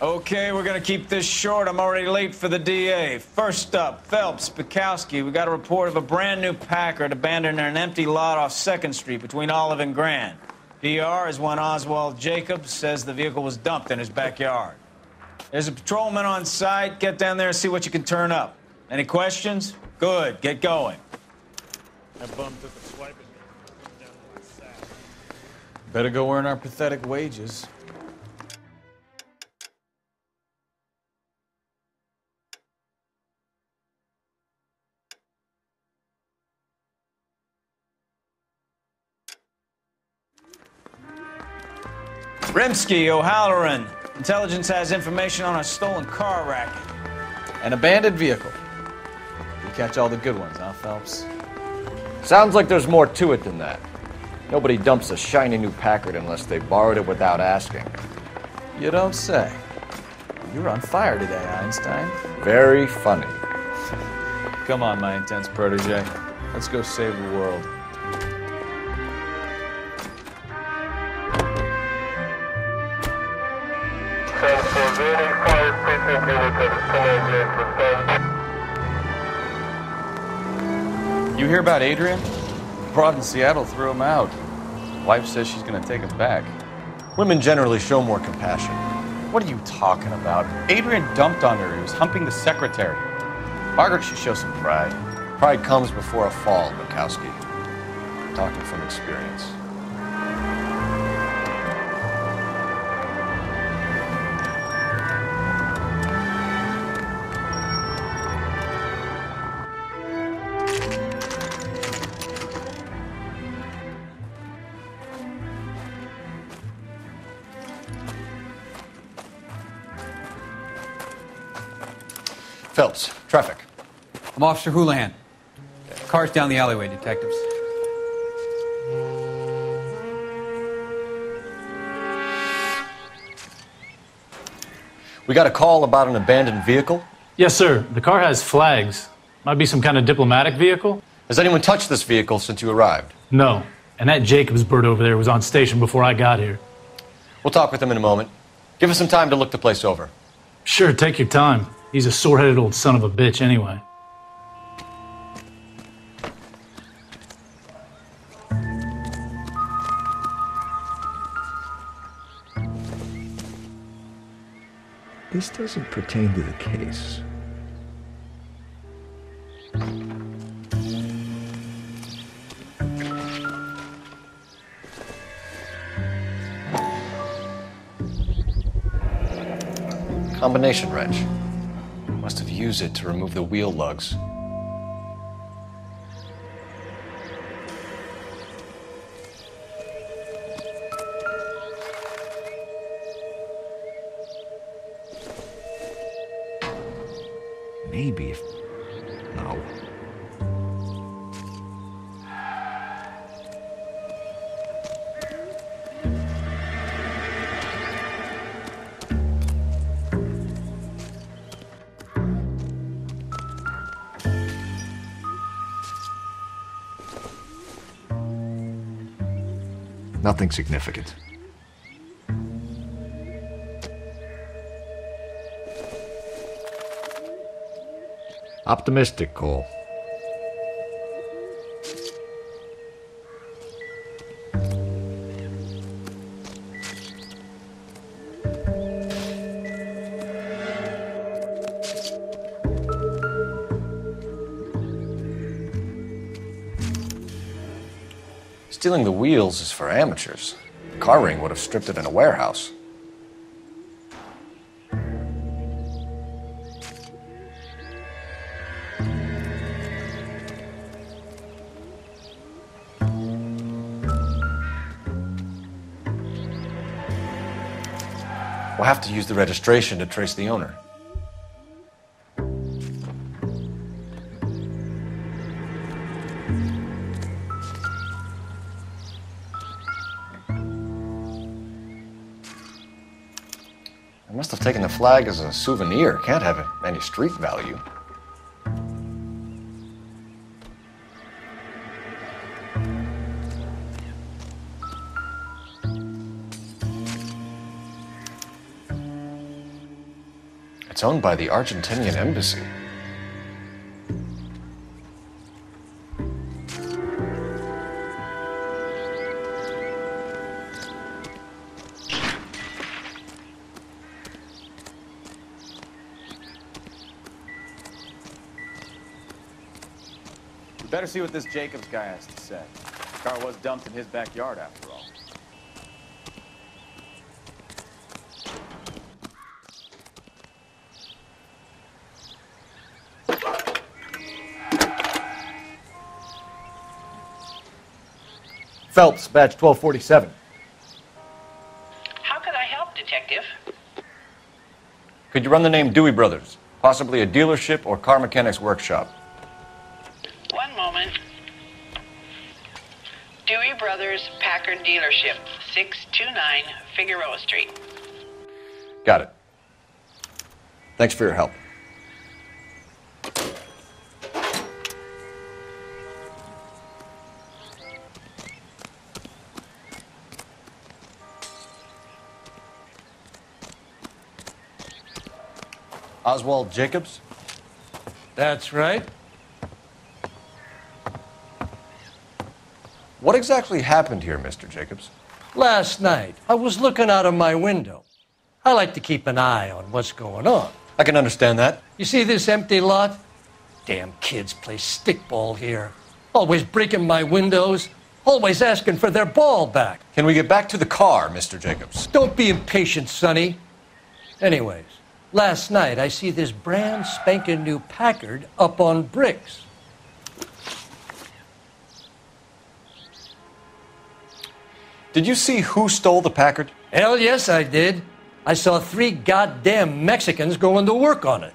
Okay, we're gonna keep this short. I'm already late for the DA. First up, Phelps, Bukowski. We got a report of a brand new Packard abandoned in an empty lot off 2nd Street between Olive and Grand. PR is one Oswald Jacobs says the vehicle was dumped in his backyard. There's a patrolman on site. Get down there and see what you can turn up. Any questions? Good, get going. That bum took a swipe at me. Down to my sack. Better go earn our pathetic wages. Rimsky, O'Halloran. Intelligence has information on a stolen car racket. An abandoned vehicle. We catch all the good ones, huh, Phelps? Sounds like there's more to it than that. Nobody dumps a shiny new Packard unless they borrowed it without asking. You don't say. You're on fire today, Einstein. Very funny. Come on, my intense protege. Let's go save the world. You hear about Adrian? Broad in Seattle threw him out. Wife says she's gonna take him back. Women generally show more compassion. What are you talking about? Adrian dumped on her. He was humping the secretary. Margaret should show some pride. Pride comes before a fall, Bukowski. Talking from experience. Phelps, traffic. I'm Officer Houlihan. Car's down the alleyway, detectives. We got a call about an abandoned vehicle. Yes, sir. The car has flags. Might be some kind of diplomatic vehicle? Has anyone touched this vehicle since you arrived? No. And that Jacobs bird over there was on station before I got here. We'll talk with him in a moment. Give us some time to look the place over. Sure, take your time. He's a sore-headed old son of a bitch anyway. This doesn't pertain to the case. Combination wrench. Must have used it to remove the wheel lugs. Maybe if... No. Nothing significant. Optimistic, Cole. Stealing the wheels is for amateurs. The car ring would have stripped it in a warehouse. We'll have to use the registration to trace the owner. I must have taken the flag as a souvenir. Can't have any street value. owned by the Argentinian embassy. We better see what this Jacobs guy has to say. The car was dumped in his backyard, after all. Phelps, badge 1247. How can I help, Detective? Could you run the name Dewey Brothers? Possibly a dealership or car mechanic's workshop. One moment. Dewey Brothers Packard Dealership, 629 Figueroa Street. Got it. Thanks for your help. Oswald Jacobs? That's right. What exactly happened here, Mr. Jacobs? Last night, I was looking out of my window. I like to keep an eye on what's going on. I can understand that. You see this empty lot? Damn kids play stickball here. Always breaking my windows. Always asking for their ball back. Can we get back to the car, Mr. Jacobs? Don't be impatient, Sonny. Anyways, last night I see this brand spanking new Packard up on bricks. Did you see who stole the Packard? Hell yes, I did. I saw 3 goddamn Mexicans going to work on it.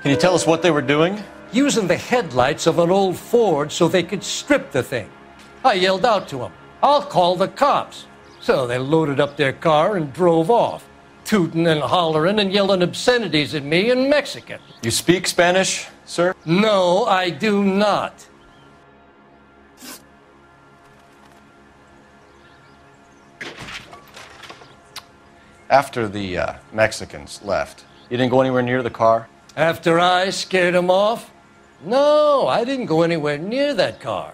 Can you tell us what they were doing? Using the headlights of an old Ford so they could strip the thing. I yelled out to them, "I'll call the cops." So they loaded up their car and drove off, tooting and hollering and yelling obscenities at me in Mexican. You speak Spanish, sir? No, I do not. After the Mexicans left, you didn't go anywhere near the car? After I scared them off? No, I didn't go anywhere near that car.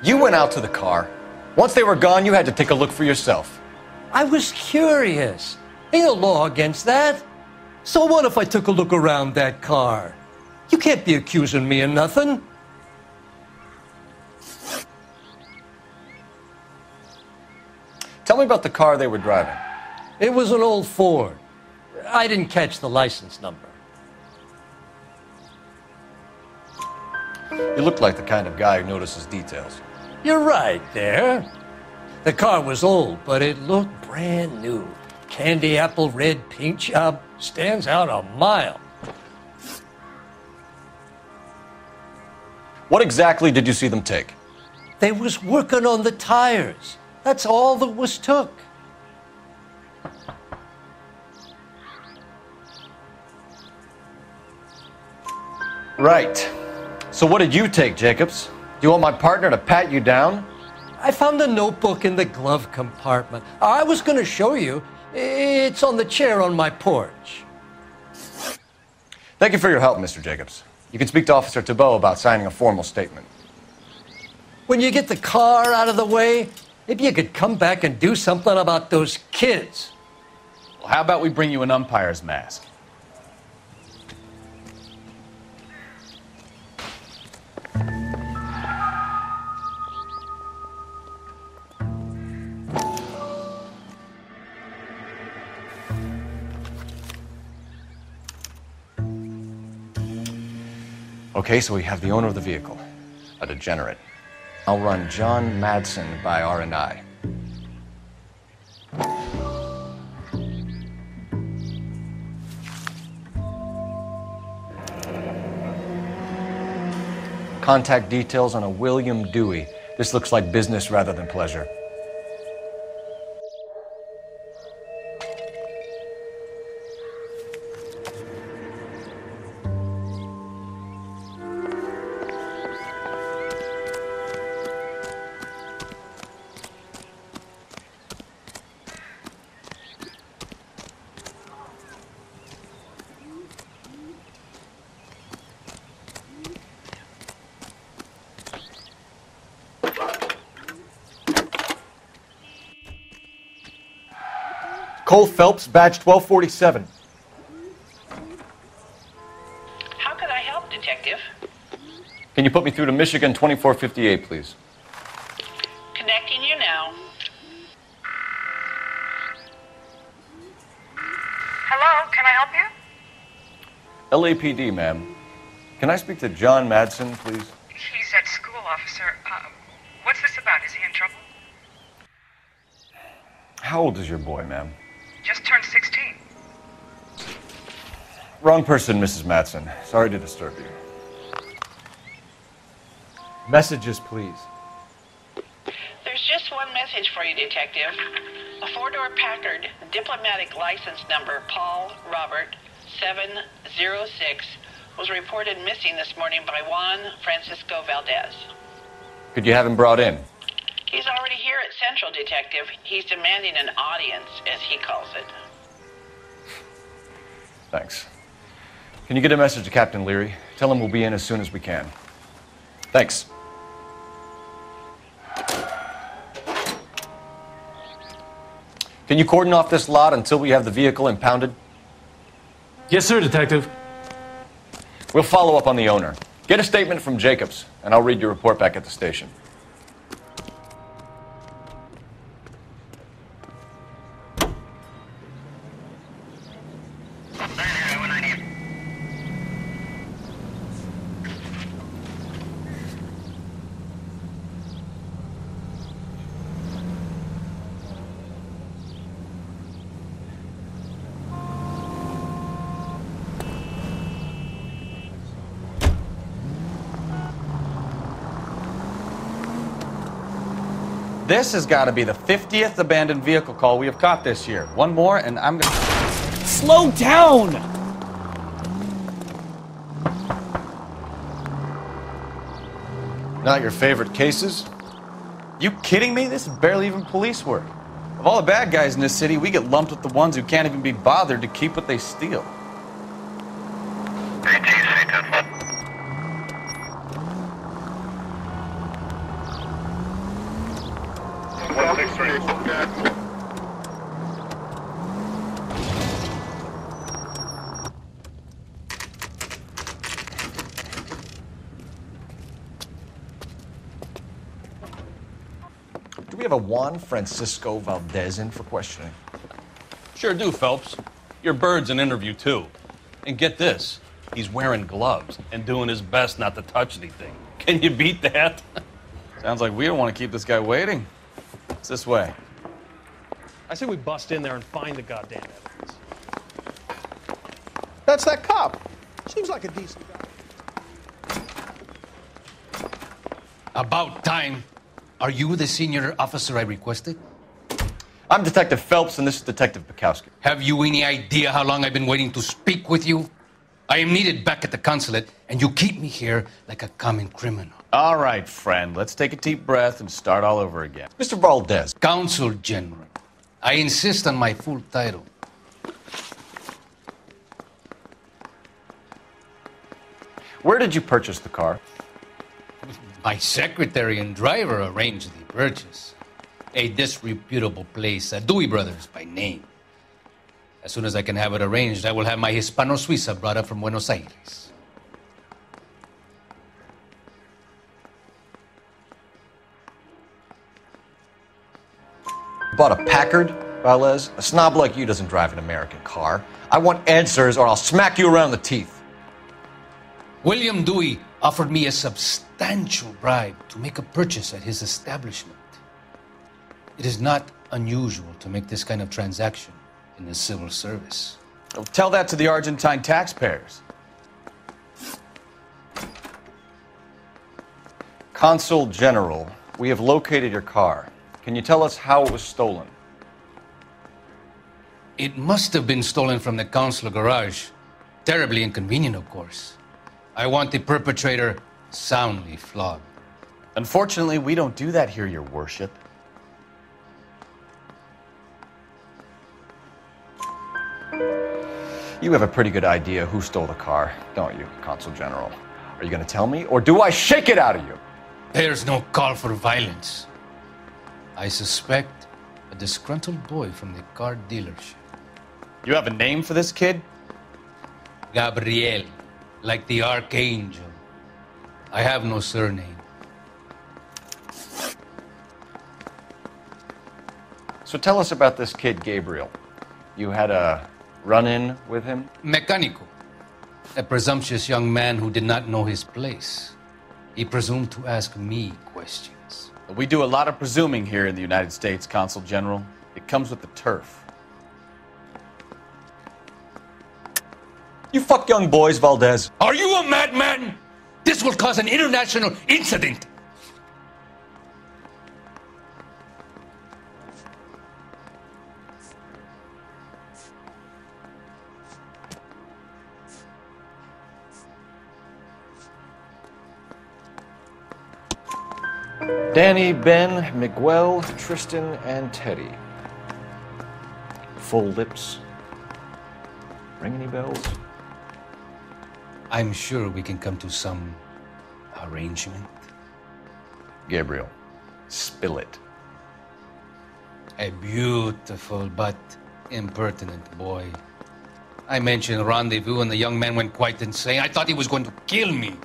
You went out to the car. Once they were gone, you had to take a look for yourself. I was curious. Ain't no law against that. So what if I took a look around that car? You can't be accusing me of nothing. Tell me about the car they were driving. It was an old Ford. I didn't catch the license number. You look like the kind of guy who notices details. You're right there. The car was old, but it looked brand new. Candy apple red paint job stands out a mile. What exactly did you see them take? They was working on the tires. That's all that was took. Right. So what did you take, Jacobs? Do you want my partner to pat you down? I found a notebook in the glove compartment. I was going to show you. It's on the chair on my porch. Thank you for your help, Mr. Jacobs. You can speak to Officer Thibault about signing a formal statement. When you get the car out of the way, maybe you could come back and do something about those kids. Well, how about we bring you an umpire's mask? Okay, so we have the owner of the vehicle, a degenerate. I'll run John Madsen by R&I. Contact details on a William Dewey. This looks like business rather than pleasure. Cole Phelps, badge 1247. How could I help, Detective? Can you put me through to Michigan 2458, please? Connecting you now. Hello, can I help you? LAPD, ma'am. Can I speak to John Madsen, please? He's at school, officer. What's this about? Is he in trouble? How old is your boy, ma'am? Just turned 16. Wrong person, Mrs. Madsen. Sorry to disturb you. Messages, please. There's just one message for you, Detective. A four-door Packard, diplomatic license number Paul Robert 706, was reported missing this morning by Juan Francisco Valdez. Could you have him brought in? He's already here at Central, Detective. He's demanding an audience, as he calls it. Thanks. Can you get a message to Captain Leary? Tell him we'll be in as soon as we can. Thanks. Can you cordon off this lot until we have the vehicle impounded? Yes, sir, Detective. We'll follow up on the owner. Get a statement from Jacobs, and I'll read your report back at the station. This has got to be the 50th abandoned vehicle call we have caught this year. One more, and I'm going to... Slow down! Not your favorite cases? You kidding me? This is barely even police work. Of all the bad guys in this city, we get lumped with the ones who can't even be bothered to keep what they steal. Do we have a Juan Francisco Valdez in for questioning? Sure do, Phelps. Your bird's an interview, too. And get this, he's wearing gloves and doing his best not to touch anything. Can you beat that? Sounds like we don't want to keep this guy waiting. It's this way. I say we bust in there and find the goddamn evidence. That's that cop. Seems like a decent guy. About time. Are you the senior officer I requested? I'm Detective Phelps, and this is Detective Bukowski. Have you any idea how long I've been waiting to speak with you? I am needed back at the consulate, and you keep me here like a common criminal. All right, friend. Let's take a deep breath and start all over again. Mr. Valdez. Consul General. I insist on my full title. Where did you purchase the car? My secretary and driver arranged the purchase. A disreputable place, Dewey Brothers by name. As soon as I can have it arranged, I will have my Hispano Suiza brought up from Buenos Aires. Bought a Packard, Valdez? A snob like you doesn't drive an American car. I want answers or I'll smack you around the teeth. William Dewey offered me a substantial bribe to make a purchase at his establishment. It is not unusual to make this kind of transaction in the civil service. Oh, tell that to the Argentine taxpayers. Consul General, we have located your car. Can you tell us how it was stolen? It must have been stolen from the consular garage. Terribly inconvenient, of course. I want the perpetrator soundly flogged. Unfortunately, we don't do that here, Your Worship. You have a pretty good idea who stole the car, don't you, Consul General? Are you going to tell me, or do I shake it out of you? There's no call for violence. I suspect a disgruntled boy from the car dealership. You have a name for this kid? Gabriel, like the archangel. I have no surname. So tell us about this kid, Gabriel. You had a run-in with him? Mecánico. A presumptuous young man who did not know his place. He presumed to ask me questions. We do a lot of presuming here in the United States, Consul General. It comes with the turf. You fuck young boys, Valdez. Are you a madman? This will cause an international incident. Danny, Ben, Miguel, Tristan, and Teddy. Full lips. Ring any bells? I'm sure we can come to some arrangement. Gabriel, spill it. A beautiful but impertinent boy. I mentioned rendezvous and the young man went quite insane. I thought he was going to kill me.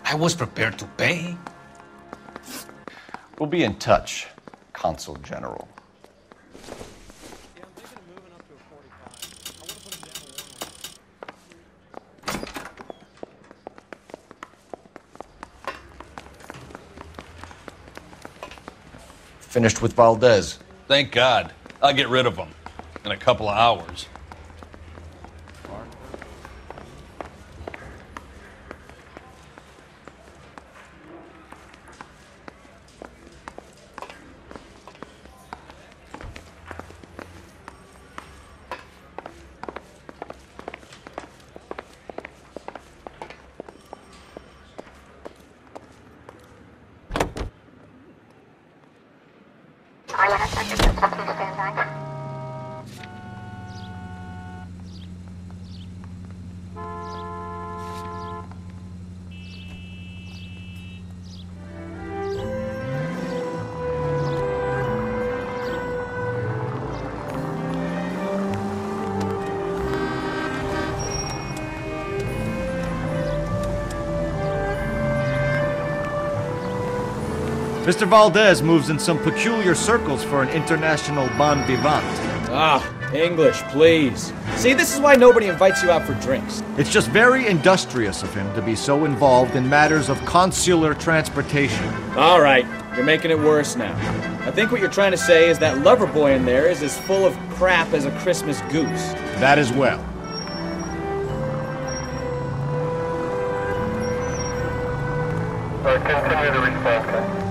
I was prepared to pay. We'll be in touch, Consul General. Finished with Valdez. Thank God. I'll get rid of him in a couple of hours. Mr. Valdez moves in some peculiar circles for an international bon vivant. Ah, English, please. See, this is why nobody invites you out for drinks. It's just very industrious of him to be so involved in matters of consular transportation. All right, you're making it worse now. I think what you're trying to say is that lover boy in there is as full of crap as a Christmas goose. That as well. Continue the response.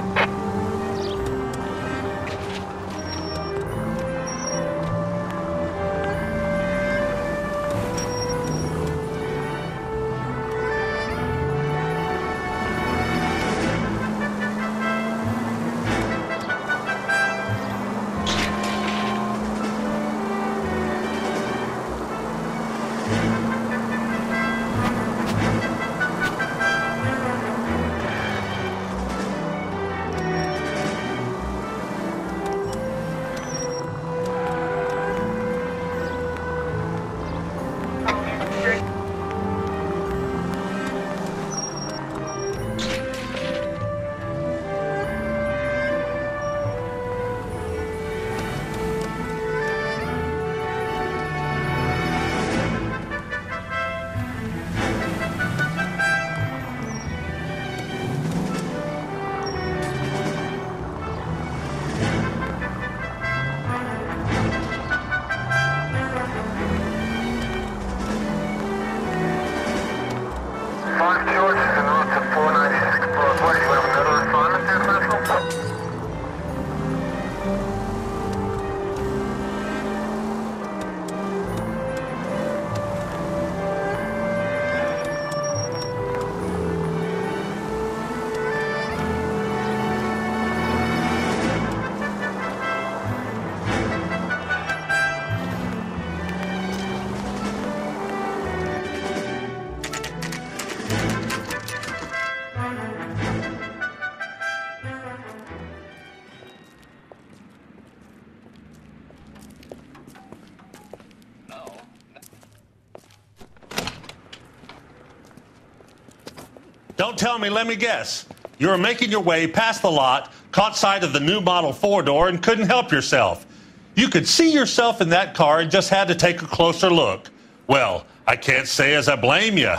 Don't tell me, let me guess. You were making your way past the lot, caught sight of the new model four-door, and couldn't help yourself. You could see yourself in that car and just had to take a closer look. Well, I can't say as I blame you.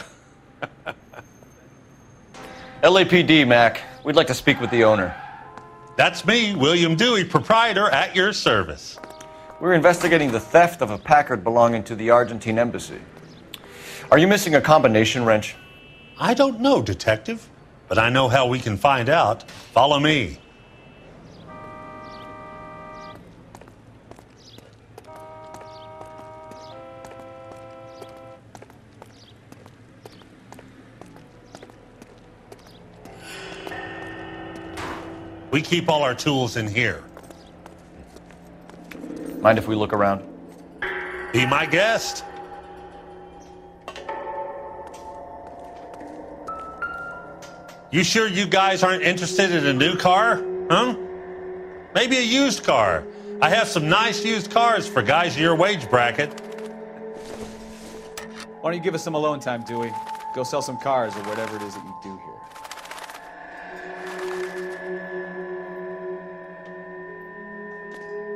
LAPD, Mac. We'd like to speak with the owner. That's me, William Dewey, proprietor, at your service. We're investigating the theft of a Packard belonging to the Argentine embassy. Are you missing a combination wrench? I don't know, Detective, but I know how we can find out. Follow me. We keep all our tools in here. Mind if we look around? Be my guest. You sure you guys aren't interested in a new car? Huh? Maybe a used car. I have some nice used cars for guys in your wage bracket. Why don't you give us some alone time, Dewey? Go sell some cars or whatever it is that you do here.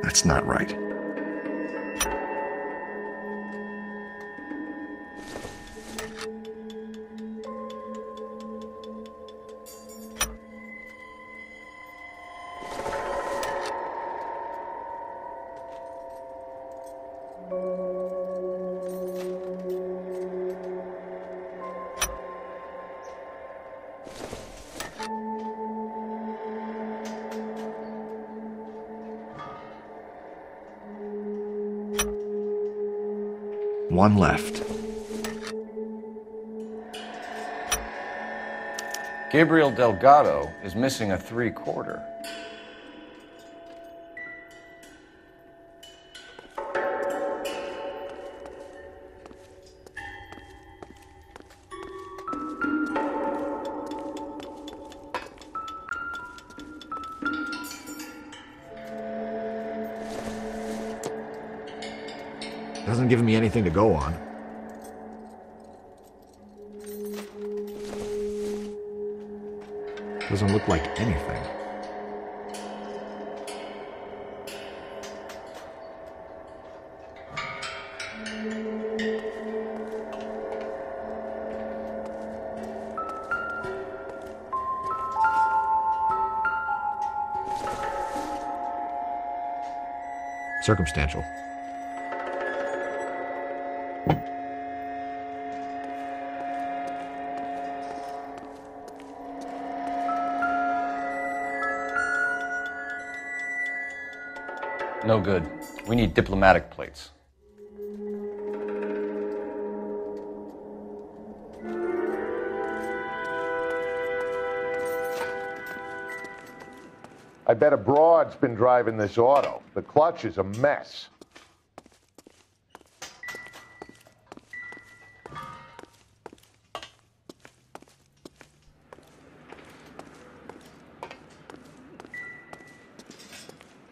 That's not right. One left. Gabriel Delgado is missing a 3/4. Doesn't give me anything to go on. Doesn't look like anything. Circumstantial. No good. We need diplomatic plates. I bet a broad's been driving this auto. The clutch is a mess.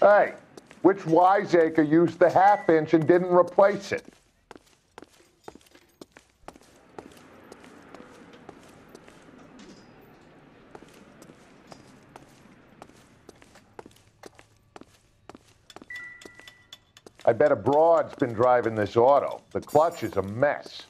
Hey, which wiseacre used the half-inch and didn't replace it? I bet a broad's been driving this auto. The clutch is a mess.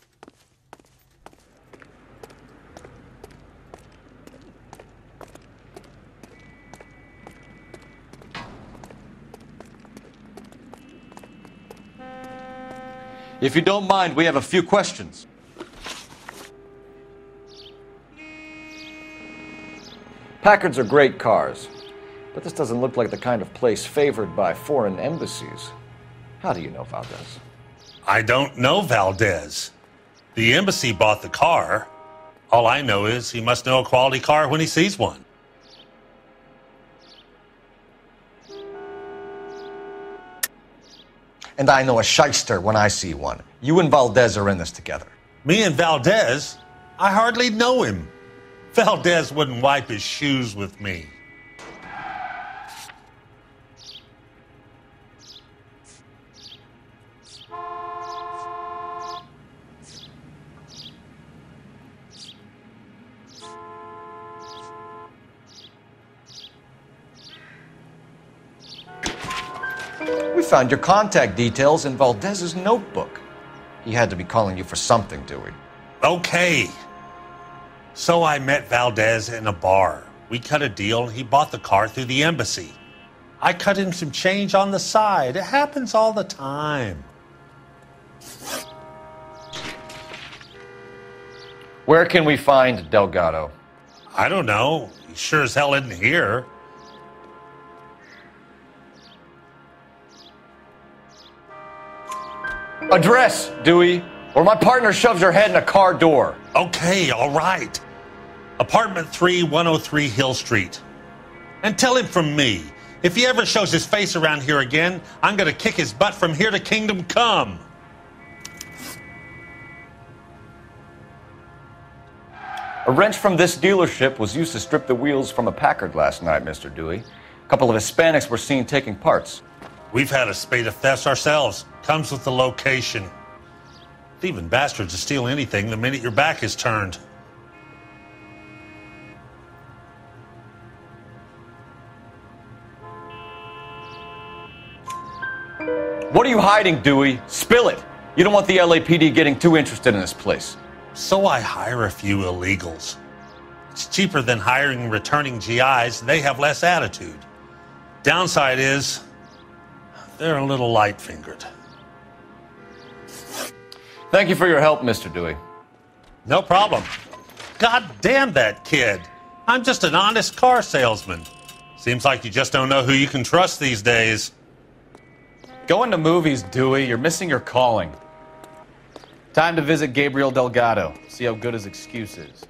If you don't mind, we have a few questions. Packards are great cars, but this doesn't look like the kind of place favored by foreign embassies. How do you know Valdez? I don't know Valdez. The embassy bought the car. All I know is he must know a quality car when he sees one. And I know a shyster when I see one. You and Valdez are in this together. Me and Valdez? I hardly know him. Valdez wouldn't wipe his shoes with me. We found your contact details in Valdez's notebook. He had to be calling you for something, Dewey. Okay. So I met Valdez in a bar. We cut a deal and he bought the car through the embassy. I cut him some change on the side. It happens all the time. Where can we find Delgado? I don't know. He sure as hell isn't here. Address, Dewey, or my partner shoves your head in a car door. Okay, all right. Apartment 3, 103 Hill Street. And tell him from me, if he ever shows his face around here again, I'm gonna kick his butt from here to Kingdom Come. A wrench from this dealership was used to strip the wheels from a Packard last night, Mr. Dewey. A couple of Hispanics were seen taking parts. We've had a spate of thefts ourselves. Comes with the location. Thieving bastards to steal anything the minute your back is turned. What are you hiding, Dewey? Spill it. You don't want the LAPD getting too interested in this place. So I hire a few illegals. It's cheaper than hiring returning GIs. They have less attitude. Downside is, they're a little light-fingered. Thank you for your help, Mr. Dewey. No problem. God damn that kid. I'm just an honest car salesman. Seems like you just don't know who you can trust these days. Going to movies, Dewey. You're missing your calling. Time to visit Gabriel Delgado. See how good his excuse is.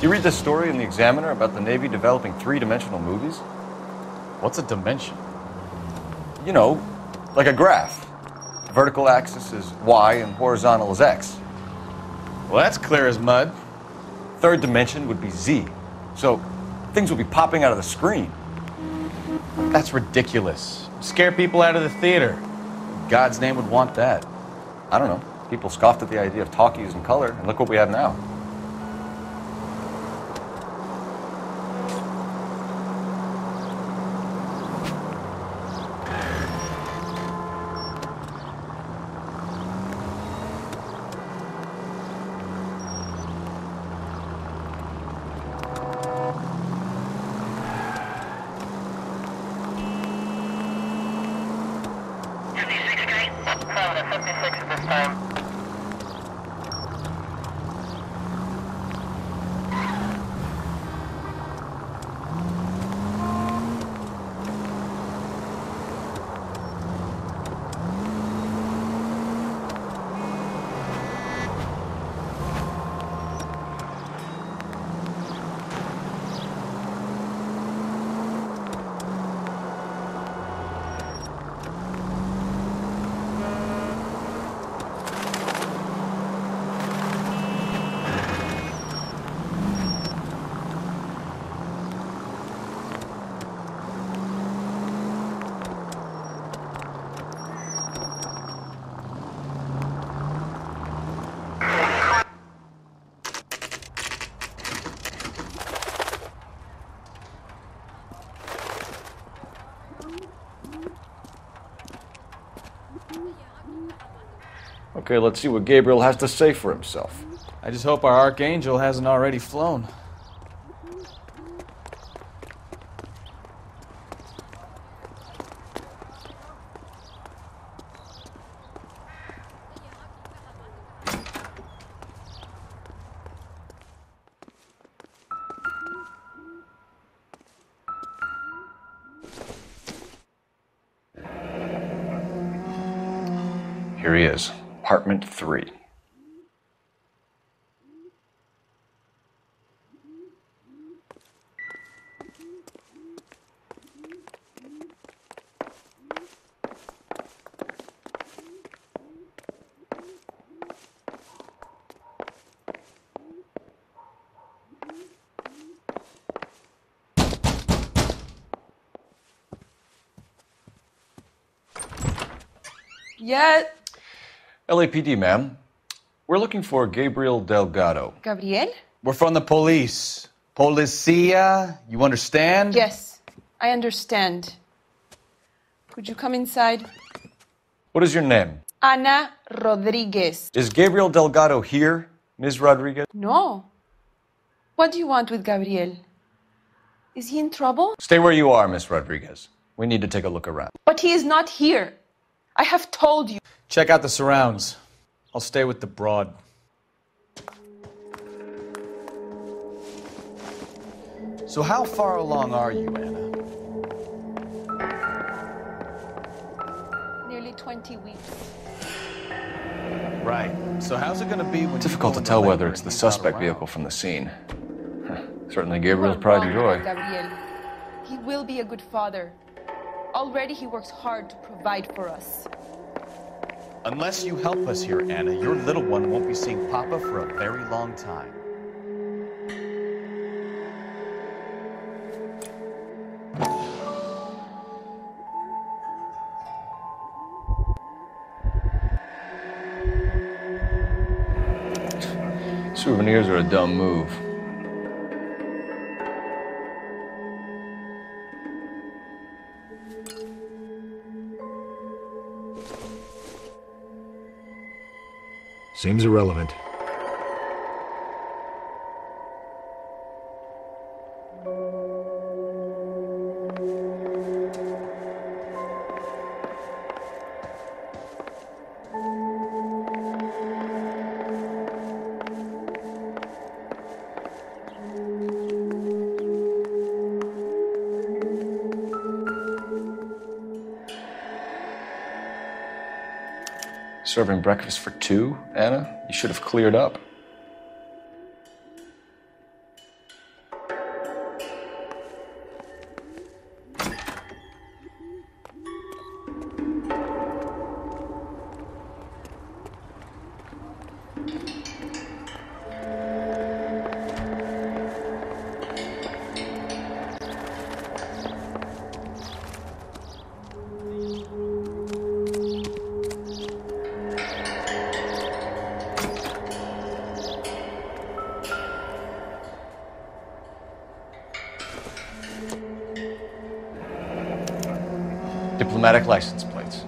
You read this story in the Examiner about the Navy developing three-dimensional movies? What's a dimension? You know, like a graph. Vertical axis is Y and horizontal is X. Well, that's clear as mud. Third dimension would be Z. So things would be popping out of the screen. That's ridiculous. Scare people out of the theater. In God's name would want that. I don't know. People scoffed at the idea of talkies in color, and look what we have now. Okay, let's see what Gabriel has to say for himself. I just hope our Archangel hasn't already flown. Here he is, apartment 3. Yeah. LAPD, ma'am. We're looking for Gabriel Delgado. Gabriel? We're from the police. Policia, you understand? Yes, I understand. Could you come inside? What is your name? Ana Rodriguez. Is Gabriel Delgado here, Ms. Rodriguez? No. What do you want with Gabriel? Is he in trouble? Stay where you are, Ms. Rodriguez. We need to take a look around. But he is not here. I have told you. Check out the surrounds. I'll stay with the broad. So how far along are you, Anna? Nearly 20 weeks. Right. So how's it going to be when Difficult to tell whether it's the suspect vehicle from the scene. Certainly Gabriel's pride and joy. Gabriel. He will be a good father. Already he works hard to provide for us. Unless you help us here, Anna, your little one won't be seeing Papa for a very long time. Souvenirs are a dumb move. Seems irrelevant. Serving breakfast for 2, Anna? You should have cleared up. Diplomatic license plates.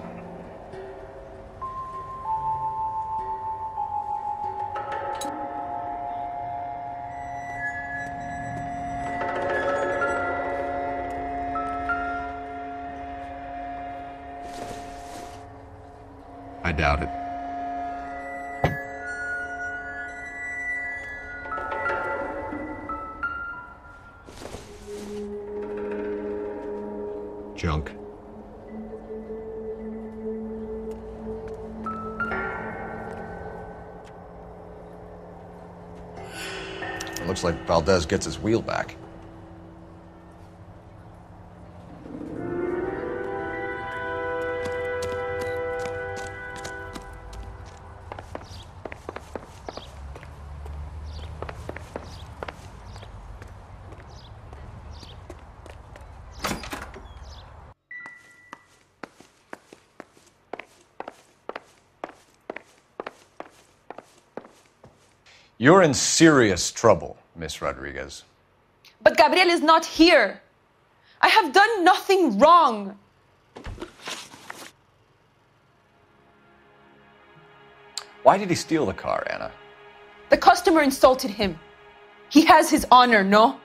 I doubt it. Junk. It looks like Valdez gets his wheel back. You're in serious trouble, Miss Rodriguez. But Gabriel is not here. I have done nothing wrong. Why did he steal the car, Anna? The customer insulted him. He has his honor, no?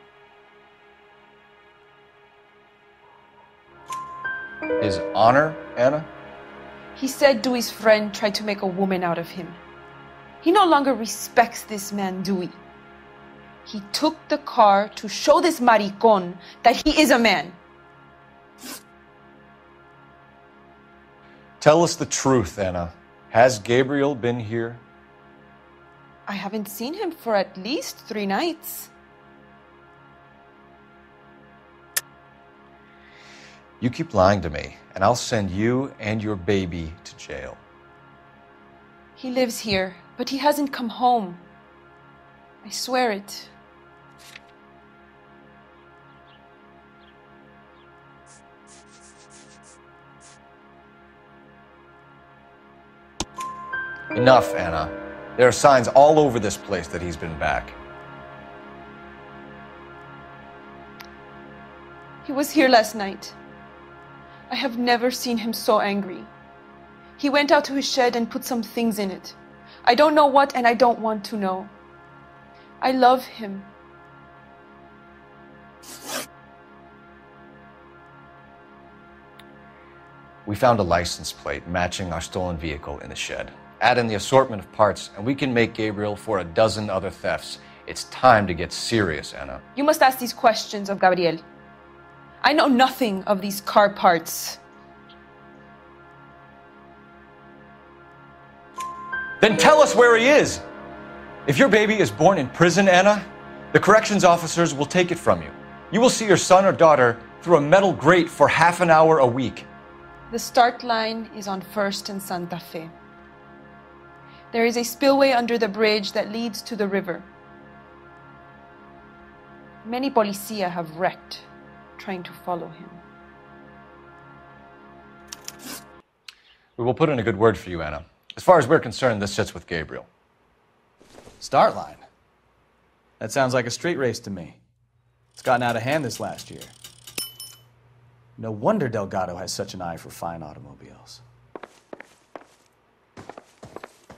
His honor, Anna? He said Dewey's friend tried to make a woman out of him. He no longer respects this man, Dewey. He took the car to show this maricón that he is a man. Tell us the truth, Anna. Has Gabriel been here? I haven't seen him for at least 3 nights. You keep lying to me, and I'll send you and your baby to jail. He lives here, but he hasn't come home. I swear it. Enough, Anna. There are signs all over this place that he's been back. He was here last night. I have never seen him so angry. He went out to his shed and put some things in it. I don't know what, and I don't want to know. I love him. We found a license plate matching our stolen vehicle in the shed. Add in the assortment of parts, and we can make Gabriel for a dozen other thefts. It's time to get serious, Anna. You must ask these questions of Gabriel. I know nothing of these car parts. Then tell us where he is! If your baby is born in prison, Anna, the corrections officers will take it from you. You will see your son or daughter through a metal grate for half an hour a week. The start line is on 1st and Santa Fe. There is a spillway under the bridge that leads to the river. Many policia have wrecked trying to follow him. We will put in a good word for you, Anna. As far as we're concerned, this sits with Gabriel. Start line? That sounds like a street race to me. It's gotten out of hand this last year. No wonder Delgado has such an eye for fine automobiles.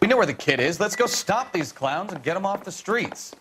We know where the kid is. Let's go stop these clowns and get them off the streets.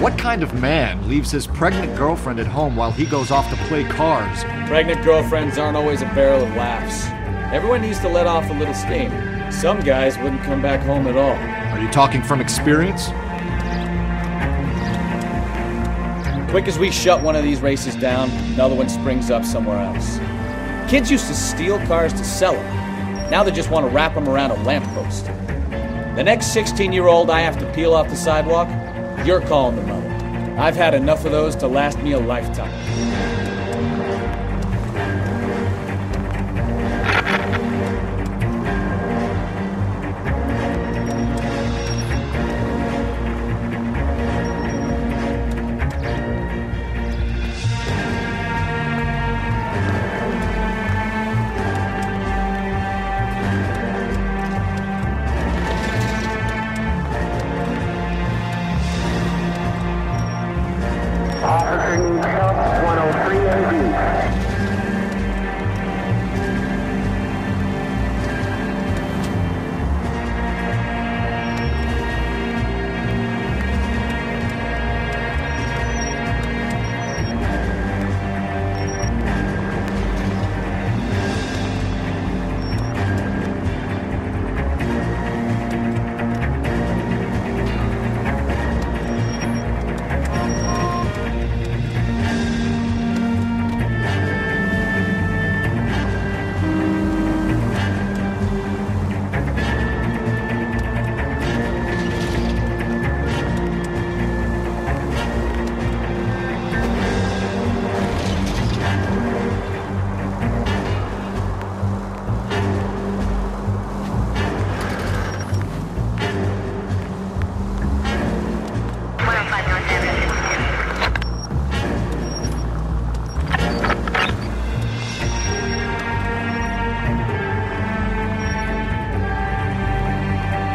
What kind of man leaves his pregnant girlfriend at home while he goes off to play cars? Pregnant girlfriends aren't always a barrel of laughs. Everyone needs to let off a little steam. Some guys wouldn't come back home at all. Are you talking from experience? Quick as we shut one of these races down, another one springs up somewhere else. Kids used to steal cars to sell them. Now they just want to wrap them around a lamppost. The next 16-year-old I have to peel off the sidewalk, you're calling the mother. I've had enough of those to last me a lifetime. Officer needs help, 101.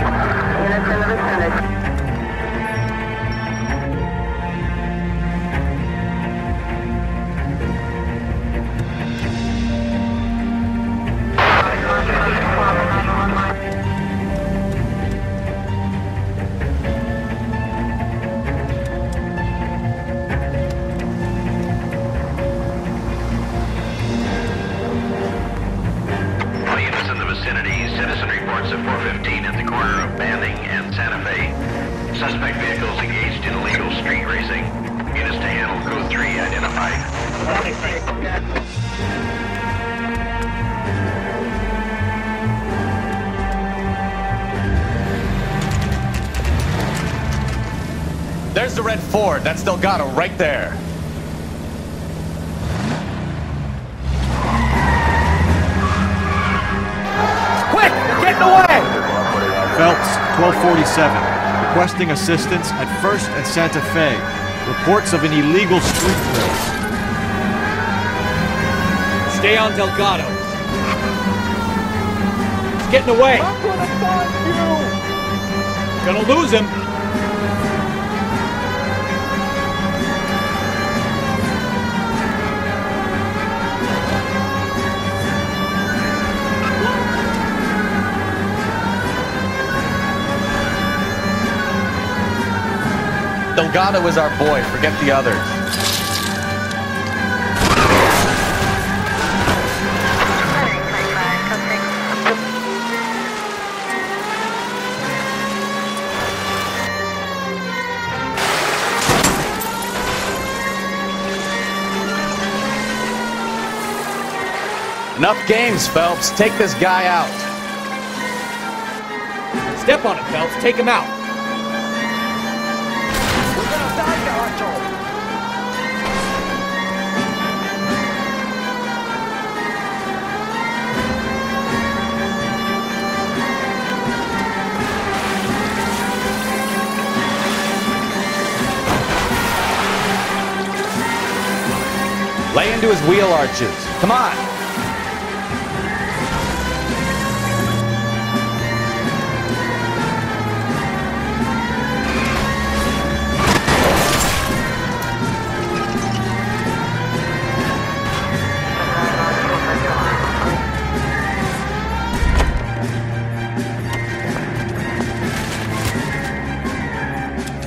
Units in the vicinity. All units in the vicinity, citizen reports at 415 at the corner of Banning and Santa Fe. Suspect vehicles engaged in illegal street racing. Units to handle code 3 identified. There's the red Ford. That's Delgado right there. Quick! They're getting away! Phelps, 1247. Requesting assistance at 1st and Santa Fe. Reports of an illegal street race. Stay on Delgado. He's getting away. I'm gonna find you! Gonna lose him. Delgado is our boy. Forget the others. Enough games, Phelps. Take this guy out. Step on it, Phelps. Take him out. Lay into his wheel arches. Come on.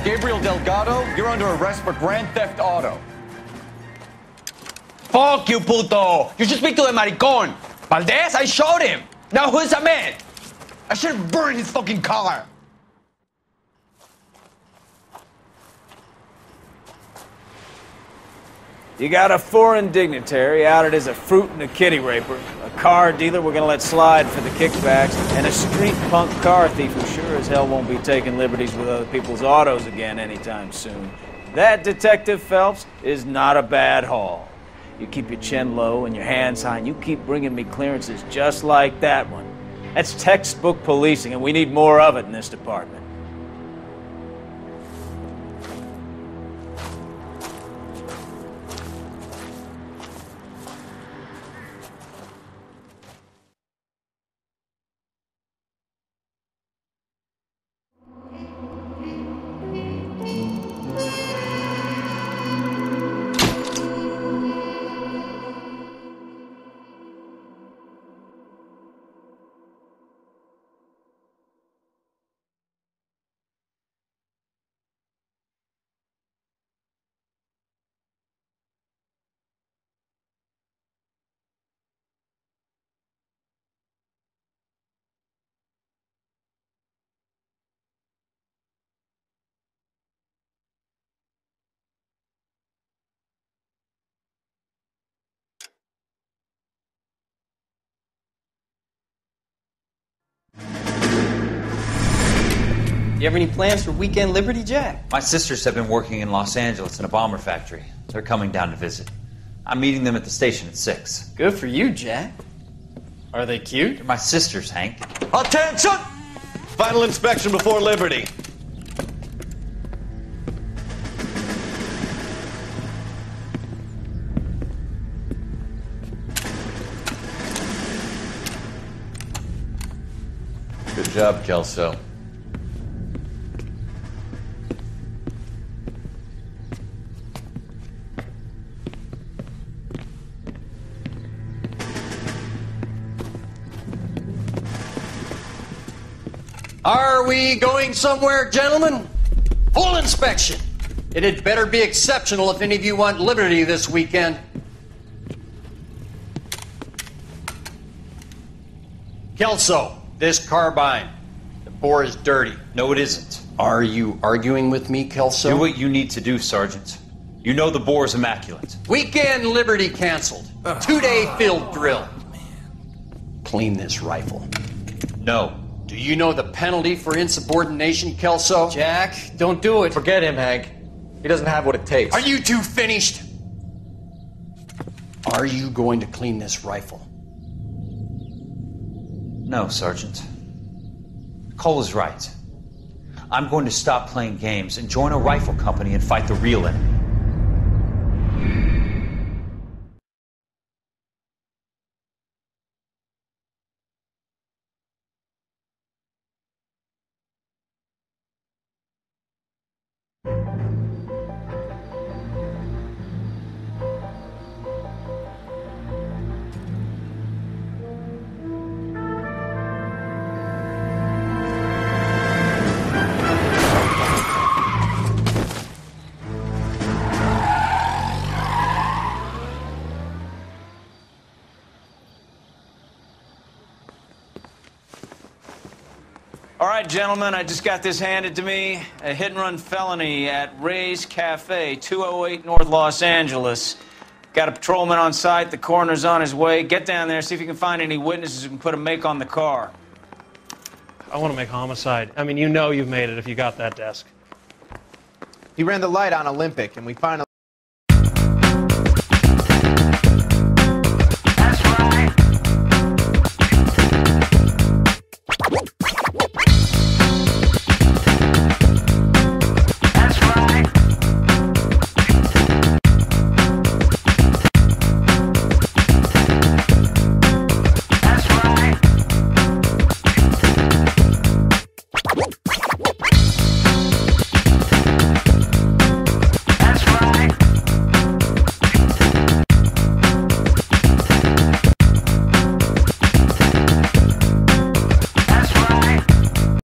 Gabriel Delgado, you're under arrest for grand theft auto. Fuck you, puto! You should speak to the maricón! Valdez, I showed him! Now who's a man? I should have burned his fucking car! You got a foreign dignitary outed as a fruit and a kitty raper, a car dealer we're gonna let slide for the kickbacks, and a street punk car thief who sure as hell won't be taking liberties with other people's autos again anytime soon. That, Detective Phelps, is not a bad haul. You keep your chin low and your hands high, and you keep bringing me clearances just like that one. That's textbook policing, and we need more of it in this department. You have any plans for Weekend Liberty, Jack? My sisters have been working in Los Angeles in a bomber factory. They're coming down to visit. I'm meeting them at the station at 6. Good for you, Jack. Are they cute? They're my sisters, Hank. Attention! Final inspection before Liberty. Good job, Kelso. Are we going somewhere, gentlemen? Full inspection. It had better be exceptional if any of you want liberty this weekend. Kelso, this carbine. The bore is dirty. No, it isn't. Are you arguing with me, Kelso? Do what you need to do, Sergeant. You know the bore is immaculate. Weekend liberty canceled. 2-day field drill. Clean this rifle. No. Do you know the penalty for insubordination, Kelso? Jack, don't do it. Forget him, Hank. He doesn't have what it takes. Are you two finished? Are you going to clean this rifle? No, Sergeant. Cole is right. I'm going to stop playing games and join a rifle company and fight the real enemy. All right, gentlemen, I just got this handed to me. A hit-and-run felony at Ray's Cafe, 208 North Los Angeles. Got a patrolman on site. The coroner's on his way. Get down there, see if you can find any witnesses who can put a make on the car. I want to make homicide. I mean, you know you've made it if you got that desk. He ran the light on Olympic, and we finally...